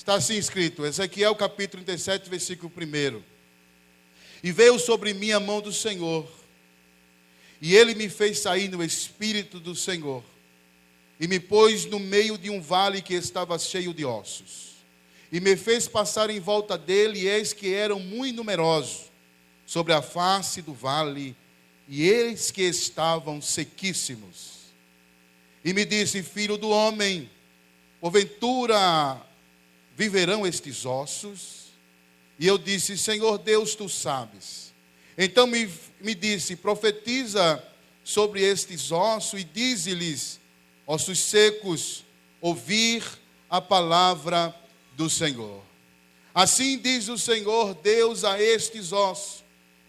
Está assim escrito, Ezequiel capítulo 37, versículo 1. E veio sobre mim a mão do Senhor, e ele me fez sair no espírito do Senhor, e me pôs no meio de um vale que estava cheio de ossos, e me fez passar em volta dele, e eis que eram muito numerosos sobre a face do vale, e eis que estavam sequíssimos. E me disse: filho do homem, porventura viverão estes ossos? E eu disse: Senhor Deus, tu sabes. Então me disse: profetiza sobre estes ossos e dize-lhes: ossos secos, ouvir a palavra do Senhor. Assim diz o Senhor Deus a estes ossos: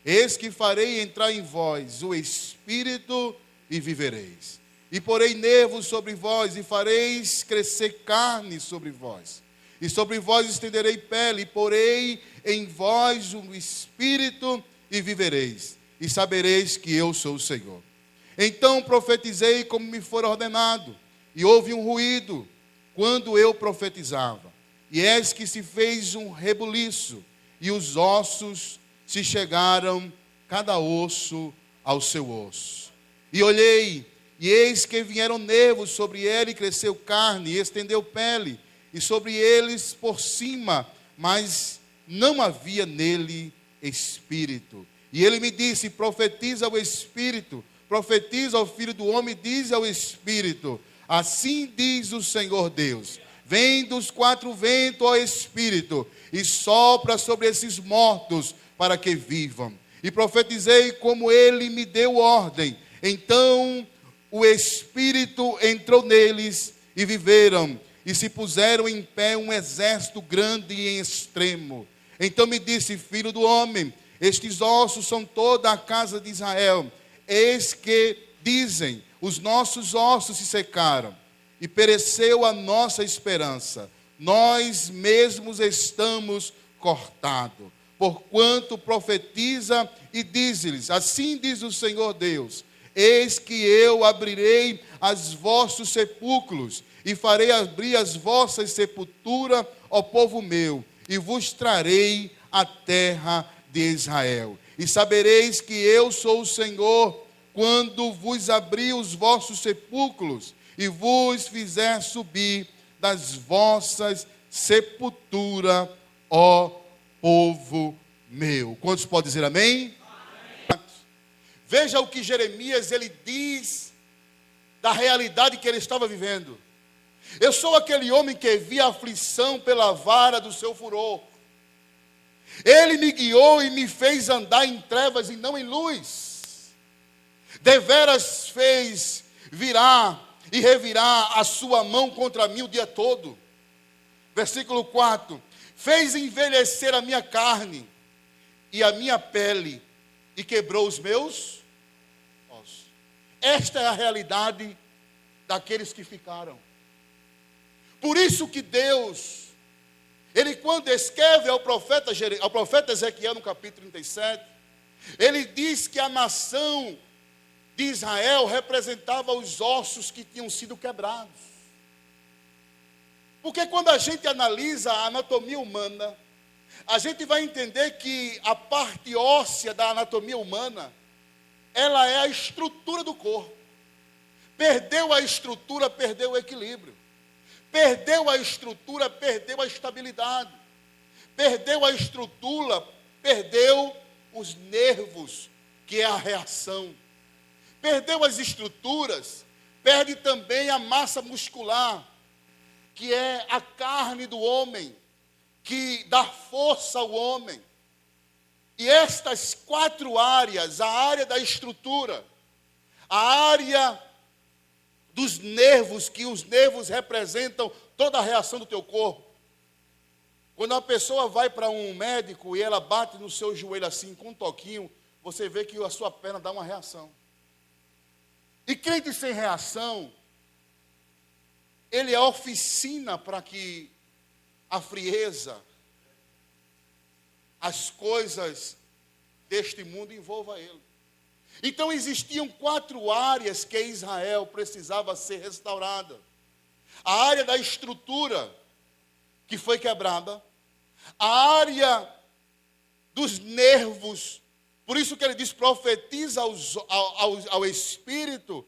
eis que farei entrar em vós o espírito e vivereis. E porei nervos sobre vós e fareis crescer carne sobre vós. E sobre vós estenderei pele, e porei em vós o espírito e vivereis. E sabereis que eu sou o Senhor. Então profetizei como me for ordenado. E houve um ruído quando eu profetizava. E eis que se fez um rebuliço. E os ossos se chegaram, cada osso ao seu osso. E olhei, e eis que vieram nervos sobre ele, e cresceu carne, e estendeu pele. E sobre eles por cima, mas não havia nele espírito. E ele me disse: profetiza ao espírito, profetiza ao filho do homem, diz ao espírito: assim diz o Senhor Deus: vem dos quatro ventos, ó espírito, e sopra sobre esses mortos, para que vivam. E profetizei como ele me deu ordem. Então o espírito entrou neles, e viveram. E se puseram em pé um exército grande e extremo. Então me disse: filho do homem, estes ossos são toda a casa de Israel. Eis que dizem: os nossos ossos se secaram, e pereceu a nossa esperança. Nós mesmos estamos cortados. Porquanto profetiza e diz-lhes: assim diz o Senhor Deus: eis que eu abrirei os vossos sepulcros, e farei abrir as vossas sepulturas, ó povo meu, e vos trarei a terra de Israel. E sabereis que eu sou o Senhor, quando vos abrir os vossos sepulcros, e vos fizer subir das vossas sepulturas, ó povo meu. Quantos podem dizer amém? Amém. Veja o que Jeremias ele diz da realidade que ele estava vivendo. Eu sou aquele homem que via aflição pela vara do seu furor. Ele me guiou e me fez andar em trevas e não em luz. Deveras fez virar e revirar a sua mão contra mim o dia todo. Versículo 4. Fez envelhecer a minha carne e a minha pele, e quebrou os meus ossos. Esta é a realidade daqueles que ficaram. Por isso que Deus, ele quando escreve ao profeta Ezequiel no capítulo 37, ele diz que a nação de Israel representava os ossos que tinham sido quebrados. Porque quando a gente analisa a anatomia humana, a gente vai entender que a parte óssea da anatomia humana, ela é a estrutura do corpo. Perdeu a estrutura, perdeu o equilíbrio. Perdeu a estrutura, perdeu a estabilidade. Perdeu a estrutura, perdeu os nervos, que é a reação. Perdeu as estruturas, perde também a massa muscular, que é a carne do homem, que dá força ao homem. E estas quatro áreas, a área da estrutura, a área dos nervos, que os nervos representam toda a reação do teu corpo. Quando uma pessoa vai para um médico e ela bate no seu joelho assim, com um toquinho, você vê que a sua perna dá uma reação. E crente sem reação, ele é oficina para que a frieza, as coisas deste mundo envolvam ele. Então existiam quatro áreas que Israel precisava ser restaurada. A área da estrutura, que foi quebrada, a área dos nervos, por isso que ele diz, profetiza ao espírito,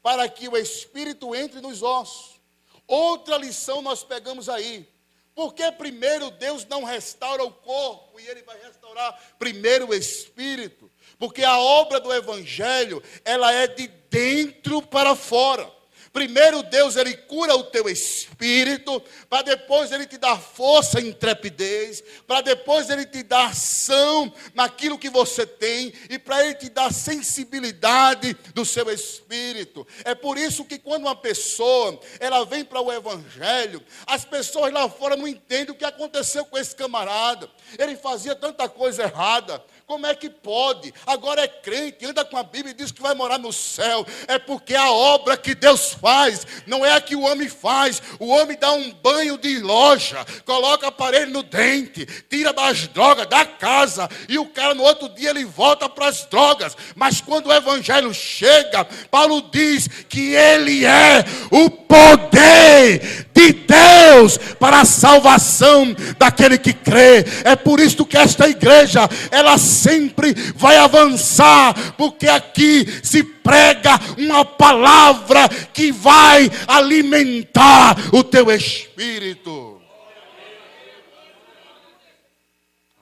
para que o espírito entre nos ossos. Outra lição nós pegamos aí. Porque primeiro Deus não restaura o corpo e Ele vai restaurar primeiro o espírito? Porque a obra do Evangelho, ela é de dentro para fora. Primeiro Deus, Ele cura o teu espírito, para depois Ele te dar força e intrepidez, para depois Ele te dar ação naquilo que você tem, e para Ele te dar sensibilidade do seu espírito. É por isso que quando uma pessoa, ela vem para o Evangelho, as pessoas lá fora não entendem o que aconteceu com esse camarada. Ele fazia tanta coisa errada. Como é que pode? Agora é crente, anda com a Bíblia e diz que vai morar no céu. É porque a obra que Deus faz, não é a que o homem faz. O homem dá um banho de loja, coloca aparelho no dente, tira das drogas, da casa, e o cara no outro dia ele volta para as drogas. Mas quando o Evangelho chega, Paulo diz que ele é o poder de Deus para a salvação daquele que crê. É por isso que esta igreja, ela sempre vai avançar, porque aqui se prega uma palavra que vai alimentar o teu espírito.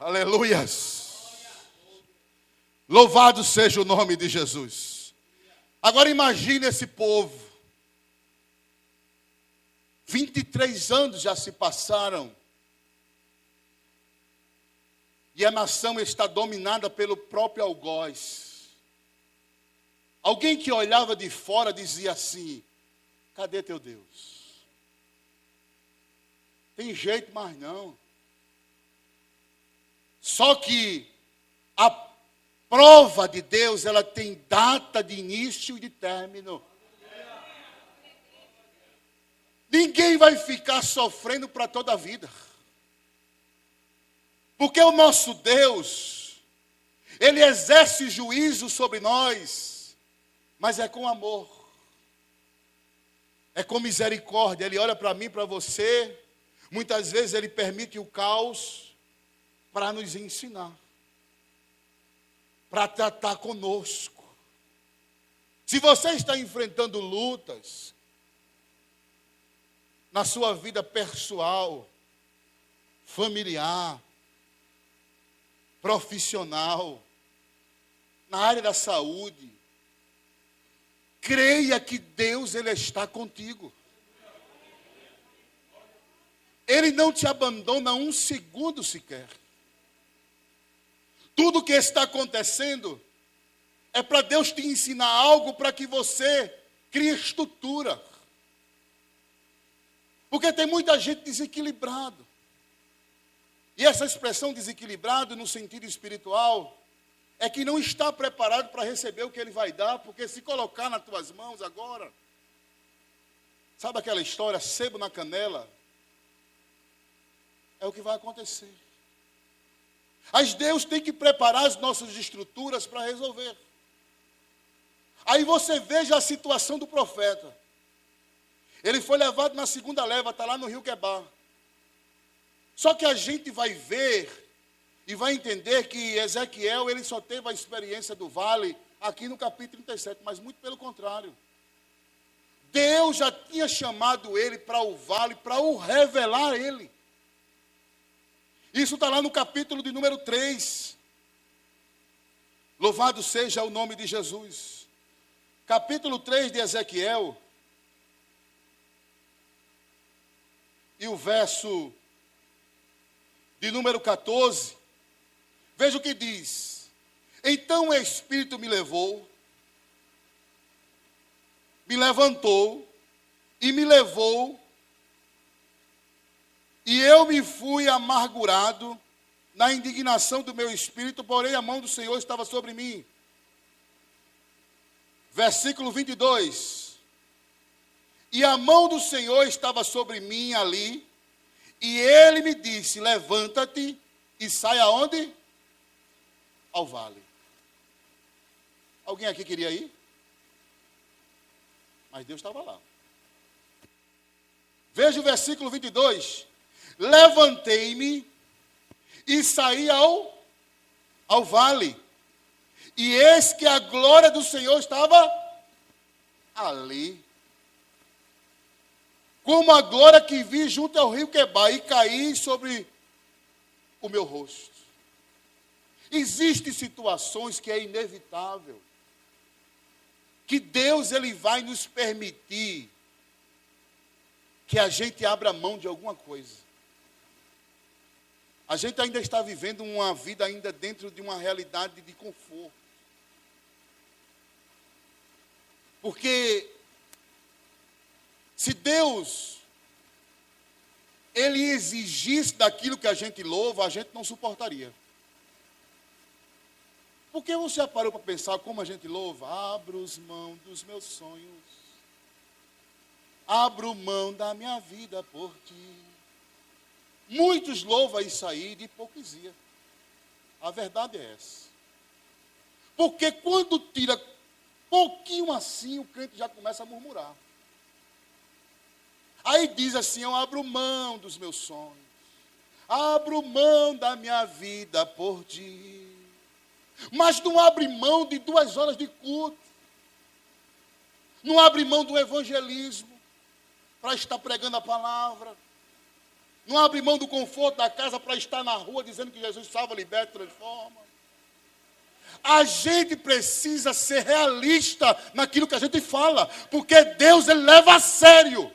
Aleluias. Louvado seja o nome de Jesus. Agora imagine esse povo. 23 anos já se passaram. E a nação está dominada pelo próprio algoz. Alguém que olhava de fora dizia assim: cadê teu Deus? Tem jeito mais não. Só que a prova de Deus, ela tem data de início e de término. Ninguém vai ficar sofrendo para toda a vida. Porque o nosso Deus, Ele exerce juízo sobre nós, mas é com amor. É com misericórdia. Ele olha para mim, para você. Muitas vezes Ele permite o caos para nos ensinar, para tratar conosco. Se você está enfrentando lutas na sua vida pessoal, familiar, profissional, na área da saúde, creia que Deus, Ele está contigo. Ele não te abandona um segundo sequer. Tudo que está acontecendo é para Deus te ensinar algo para que você crie estrutura. Porque tem muita gente desequilibrado. E essa expressão desequilibrado no sentido espiritual é que não está preparado para receber o que Ele vai dar, porque se colocar nas tuas mãos agora, sabe aquela história, sebo na canela? É o que vai acontecer. Mas Deus tem que preparar as nossas estruturas para resolver. Aí você veja a situação do profeta. Ele foi levado na segunda leva, está lá no rio Quebar. Só que a gente vai ver e vai entender que Ezequiel, ele só teve a experiência do vale aqui no capítulo 37, mas muito pelo contrário. Deus já tinha chamado ele para o vale, para o revelar a ele. Isso está lá no capítulo de número 3. Louvado seja o nome de Jesus. Capítulo 3 de Ezequiel. E o verso de número 14. Veja o que diz. Então o Espírito me levou, me levantou e me levou, e eu me fui amargurado na indignação do meu espírito, porém a mão do Senhor estava sobre mim. Versículo 22. E a mão do Senhor estava sobre mim ali, e Ele me disse, levanta-te e sai aonde? Ao vale. Alguém aqui queria ir? Mas Deus estava lá. Veja o versículo 22. Levantei-me e saí ao vale. E eis que a glória do Senhor estava ali. Como a glória que vi junto ao rio Quebar, e caí sobre o meu rosto. Existem situações que é inevitável, que Deus ele vai nos permitir que a gente abra mão de alguma coisa. A gente ainda está vivendo uma vida ainda dentro de uma realidade de conforto. Porque se Deus ele exigisse daquilo que a gente louva, a gente não suportaria. Por que você já parou para pensar como a gente louva? Abro as mãos dos meus sonhos. Abro mão da minha vida por ti. Muitos louvam isso aí de hipocrisia. A verdade é essa. Porque quando tira pouquinho assim, o crente já começa a murmurar. Aí diz assim, eu abro mão dos meus sonhos. Abro mão da minha vida por ti. Mas não abre mão de 2 horas de culto. Não abre mão do evangelismo para estar pregando a palavra. Não abre mão do conforto da casa para estar na rua dizendo que Jesus salva, liberta, transforma. A gente precisa ser realista naquilo que a gente fala, porque Deus ele leva a sério